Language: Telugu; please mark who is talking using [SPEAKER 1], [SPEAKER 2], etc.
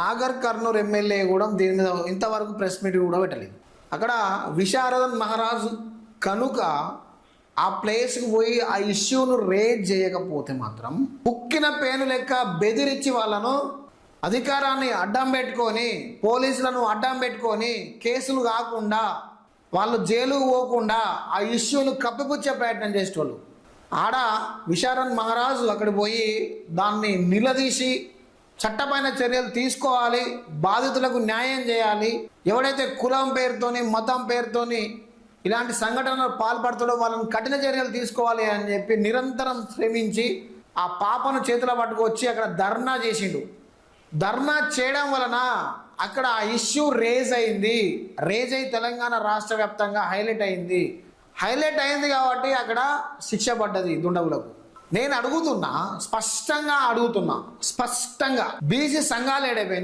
[SPEAKER 1] నాగర్ కర్నూలు ఎమ్మెల్యే కూడా దీని మీద ఇంతవరకు ప్రెస్ మీట్ కూడా పెట్టలేదు. అక్కడ విశారదన్ మహారాజు కనుక ఆ ప్లేస్కి పోయి ఆ ఇష్యూను రేజ్ చేయకపోతే మాత్రం ఉక్కిన పేను లెక్క బెదిరించి వాళ్ళను అధికారాన్ని అడ్డం పెట్టుకొని పోలీసులను అడ్డం పెట్టుకొని కేసులు కాకుండా వాళ్ళు జైలుకు పోకుండా ఆ ఇష్యూను కప్పిపుచ్చే ప్రయత్నం చేసేవాళ్ళు. ఆడ విశారదన్ మహారాజు అక్కడికి పోయి దాన్ని నిలదీసి చట్టపైన చర్యలు తీసుకోవాలి, బాధితులకు న్యాయం చేయాలి, ఎవడైతే కులం పేరుతోని మతం పేరుతోని ఇలాంటి సంఘటనలు పాల్పడుతుండో వాళ్ళని కఠిన చర్యలు తీసుకోవాలి అని చెప్పి నిరంతరం శ్రమించి ఆ పాపను చేతిలో పట్టుకొచ్చి అక్కడ ధర్నా చేసిండు. ధర్నా చేయడం వలన అక్కడ ఆ ఇష్యూ రేజ్ అయి తెలంగాణ రాష్ట్ర వ్యాప్తంగా హైలైట్ అయింది కాబట్టి అక్కడ శిక్ష పడ్డది దుండగులకు. నేను స్పష్టంగా అడుగుతున్నా బీసీ సంఘాలు ఏడైపోయినాయి,